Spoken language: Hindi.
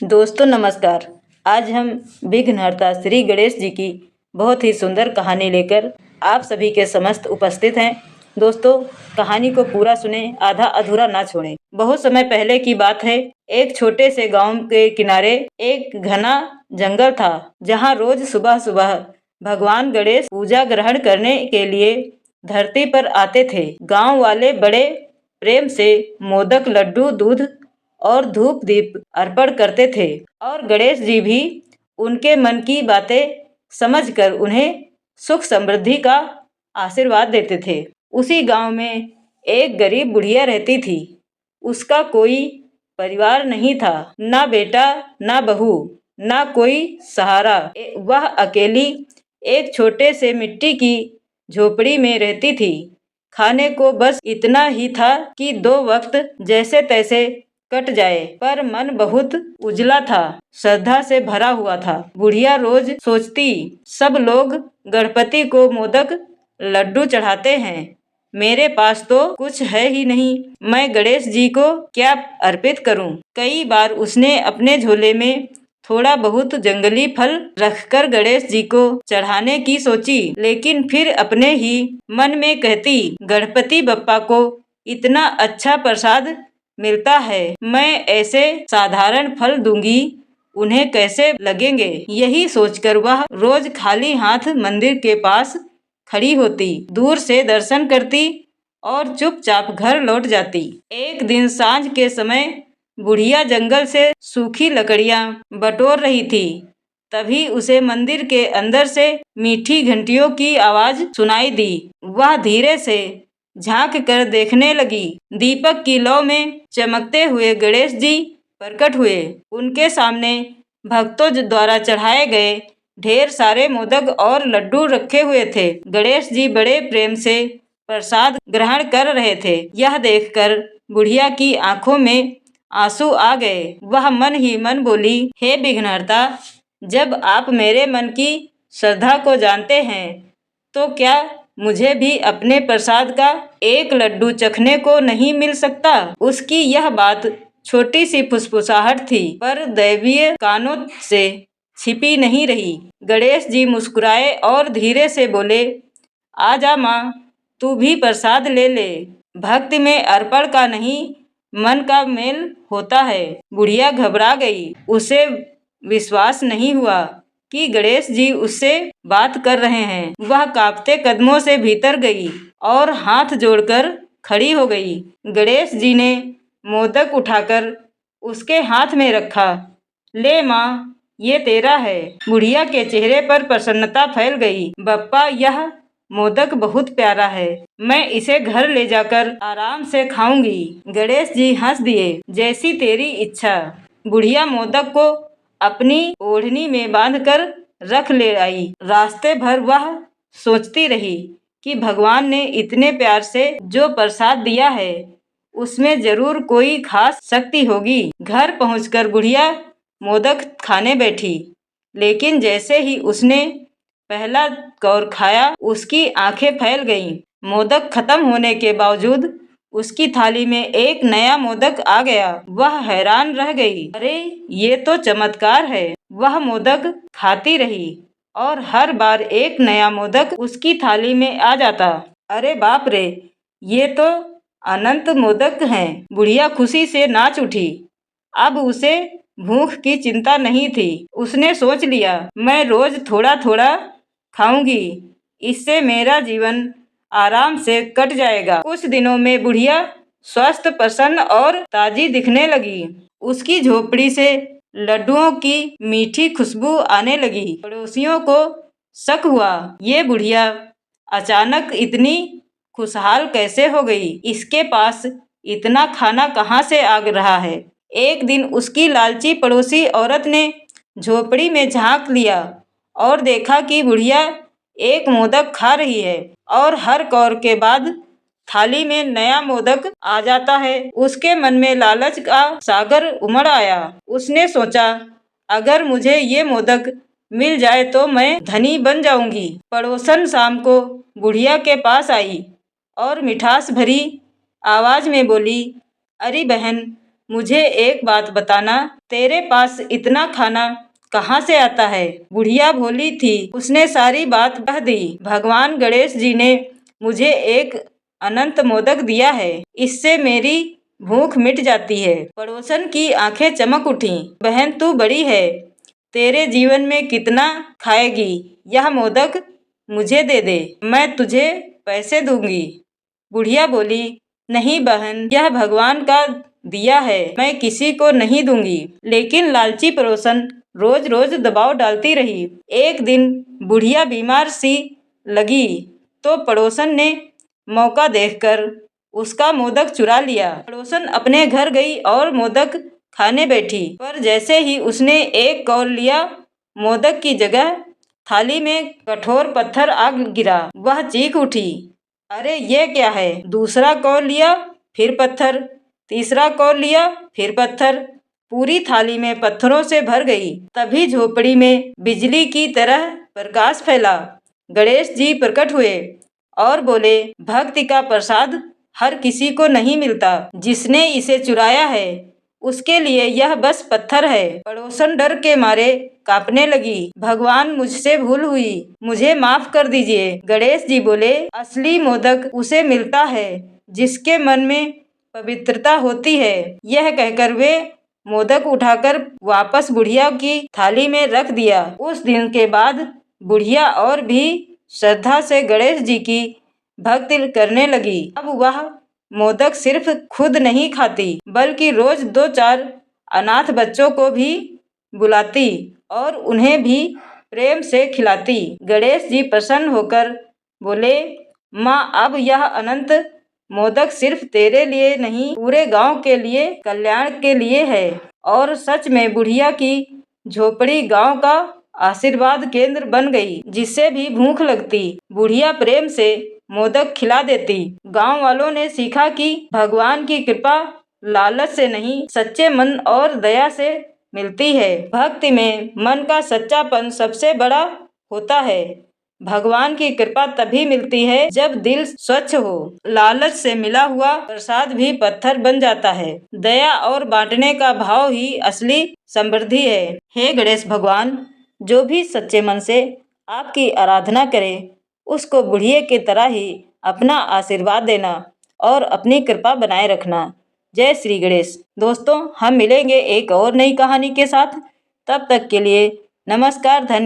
दोस्तों नमस्कार। आज हम विघ्नहर्ता श्री गणेश जी की बहुत ही सुंदर कहानी लेकर आप सभी के समस्त उपस्थित हैं। दोस्तों, कहानी को पूरा सुने, आधा अधूरा ना छोड़ें। बहुत समय पहले की बात है। एक छोटे से गांव के किनारे एक घना जंगल था, जहां रोज सुबह सुबह भगवान गणेश पूजा ग्रहण करने के लिए धरती पर आते थे। गांव वाले बड़े प्रेम से मोदक, लड्डू, दूध और धूप दीप अर्पण करते थे और गणेश जी भी उनके मन की बातें समझकर उन्हें सुख समृद्धि का आशीर्वाद देते थे। उसी गांव में एक गरीब बुढ़िया रहती थी। उसका कोई परिवार नहीं था, ना बेटा ना बहू, ना कोई सहारा। वह अकेली एक छोटे से मिट्टी की झोपड़ी में रहती थी। खाने को बस इतना ही था कि 2 वक्त जैसे तैसे कट जाए, पर मन बहुत उजला था, श्रद्धा से भरा हुआ था। बुढ़िया रोज सोचती, सब लोग गणपति को मोदक लड्डू चढ़ाते हैं, मेरे पास तो कुछ है ही नहीं, मैं गणेश जी को क्या अर्पित करूं। कई बार उसने अपने झोले में थोड़ा बहुत जंगली फल रखकर गणेश जी को चढ़ाने की सोची, लेकिन फिर अपने ही मन में कहती, गणपति बप्पा को इतना अच्छा प्रसाद मिलता है, मैं ऐसे साधारण फल दूंगी, उन्हें कैसे लगेंगे। यही सोचकर वह रोज खाली हाथ मंदिर के पास खड़ी होती, दूर से दर्शन करती और चुपचाप घर लौट जाती। एक दिन सांझ के समय बुढ़िया जंगल से सूखी लकड़ियां बटोर रही थी। तभी उसे मंदिर के अंदर से मीठी घंटियों की आवाज सुनाई दी। वह धीरे से झांक कर देखने लगी। दीपक की लौ में चमकते हुए गणेश जी प्रकट हुए। उनके सामने भक्तों द्वारा चढ़ाए गए ढेर सारे मोदक और लड्डू रखे हुए थे। गणेश जी बड़े प्रेम से प्रसाद ग्रहण कर रहे थे। यह देखकर बुढ़िया की आंखों में आंसू आ गए। वह मन ही मन बोली, हे विघ्नहर्ता, जब आप मेरे मन की श्रद्धा को जानते हैं, तो क्या मुझे भी अपने प्रसाद का एक लड्डू चखने को नहीं मिल सकता। उसकी यह बात छोटी सी फुसफुसाहट थी, पर दैवीय कानों से छिपी नहीं रही। गणेश जी मुस्कुराए और धीरे से बोले, आजा माँ, तू भी प्रसाद ले ले। भक्ति में अर्पण का नहीं, मन का मेल होता है। बुढ़िया घबरा गई। उसे विश्वास नहीं हुआ कि गणेश जी उससे बात कर रहे हैं। वह कांपते कदमों से भीतर गई और हाथ जोड़कर खड़ी हो गई। गणेश जी ने मोदक उठाकर उसके हाथ में रखा। ले माँ, ये तेरा है। बुढ़िया के चेहरे पर प्रसन्नता फैल गई। बप्पा, यह मोदक बहुत प्यारा है, मैं इसे घर ले जाकर आराम से खाऊंगी। गणेश जी हंस दिए, जैसी तेरी इच्छा। बुढ़िया मोदक को अपनी ओढ़नी में बांधकर रख ले आई। रास्ते भर वह सोचती रही कि भगवान ने इतने प्यार से जो प्रसाद दिया है, उसमें जरूर कोई खास शक्ति होगी। घर पहुंचकर बुढ़िया मोदक खाने बैठी, लेकिन जैसे ही उसने पहला कौर खाया, उसकी आंखें फैल गईं। मोदक खत्म होने के बावजूद उसकी थाली में एक नया मोदक आ गया। वह हैरान रह गई। अरे, ये तो चमत्कार है। वह मोदक खाती रही और हर बार एक नया मोदक उसकी थाली में आ जाता। अरे बाप रे, ये तो अनंत मोदक हैं। बुढ़िया खुशी से नाच उठी। अब उसे भूख की चिंता नहीं थी। उसने सोच लिया, मैं रोज थोड़ा थोड़ा खाऊंगी, इससे मेरा जीवन आराम से कट जाएगा। कुछ दिनों में बुढ़िया स्वस्थ, प्रसन्न और ताजी दिखने लगी। उसकी झोपड़ी से लड्डुओं की मीठी खुशबू आने लगी। पड़ोसियों को शक हुआ, ये बुढ़िया अचानक इतनी खुशहाल कैसे हो गई? इसके पास इतना खाना कहाँ से आ रहा है? एक दिन उसकी लालची पड़ोसी औरत ने झोपड़ी में झांक लिया और देखा कि बुढ़िया एक मोदक खा रही है और हर कौर के बाद थाली में नया मोदक आ जाता है। उसके मन में लालच का सागर उमड़ आया। उसने सोचा, अगर मुझे ये मोदक मिल जाए तो मैं धनी बन जाऊंगी। पड़ोसन शाम को बुढ़िया के पास आई और मिठास भरी आवाज में बोली, अरे बहन, मुझे एक बात बताना, तेरे पास इतना खाना कहाँ से आता है? बुढ़िया भोली थी, उसने सारी बात कह दी। भगवान गणेश जी ने मुझे एक अनंत मोदक दिया है, इससे मेरी भूख मिट जाती है। पड़ोसन की आंखें चमक उठी। बहन तू बड़ी है, तेरे जीवन में कितना खाएगी? यह मोदक मुझे दे दे, मैं तुझे पैसे दूंगी। बुढ़िया बोली, नहीं बहन, यह भगवान का दिया है, मैं किसी को नहीं दूंगी। लेकिन लालची पड़ोसन रोज रोज दबाव डालती रही। एक दिन बुढ़िया बीमार सी लगी तो पड़ोसन ने मौका देखकर उसका मोदक चुरा लिया। पड़ोसन अपने घर गई और मोदक खाने बैठी, पर जैसे ही उसने एक कौर लिया, मोदक की जगह थाली में कठोर पत्थर आ गिरा। वह चीख उठी, अरे ये क्या है? दूसरा कौर लिया, फिर पत्थर, तीसरा कौर लिया, फिर पत्थर, पूरी थाली में पत्थरों से भर गई। तभी झोपड़ी में बिजली की तरह प्रकाश फैला। गणेश जी प्रकट हुए और बोले, भक्ति का प्रसाद हर किसी को नहीं मिलता। जिसने इसे चुराया है उसके लिए यह बस पत्थर है। पड़ोसन डर के मारे कांपने लगी। भगवान मुझसे भूल हुई, मुझे माफ कर दीजिए। गणेश जी बोले, असली मोदक उसे मिलता है जिसके मन में पवित्रता होती है। यह कहकर वे मोदक उठाकर वापस बुढ़िया की थाली में रख दिया। उस दिन के बाद बुढ़िया और भी श्रद्धा से गणेश जी की भक्ति करने लगी। अब वह मोदक सिर्फ खुद नहीं खाती, बल्कि रोज 2-4 अनाथ बच्चों को भी बुलाती और उन्हें भी प्रेम से खिलाती। गणेश जी प्रसन्न होकर बोले, माँ, अब यह अनंत मोदक सिर्फ तेरे लिए नहीं, पूरे गांव के लिए कल्याण के लिए है। और सच में बुढ़िया की झोपड़ी गांव का आशीर्वाद केंद्र बन गई। जिससे भी भूख लगती, बुढ़िया प्रेम से मोदक खिला देती। गांव वालों ने सीखा कि भगवान की कृपा लालच से नहीं, सच्चे मन और दया से मिलती है। भक्ति में मन का सच्चापन सबसे बड़ा होता है। भगवान की कृपा तभी मिलती है जब दिल स्वच्छ हो। लालच से मिला हुआ प्रसाद भी पत्थर बन जाता है। दया और बांटने का भाव ही असली समृद्धि है। हे गणेश भगवान, जो भी सच्चे मन से आपकी आराधना करे, उसको बुढ़िए की तरह ही अपना आशीर्वाद देना और अपनी कृपा बनाए रखना। जय श्री गणेश। दोस्तों, हम मिलेंगे एक और नई कहानी के साथ। तब तक के लिए नमस्कार, धन्यवाद।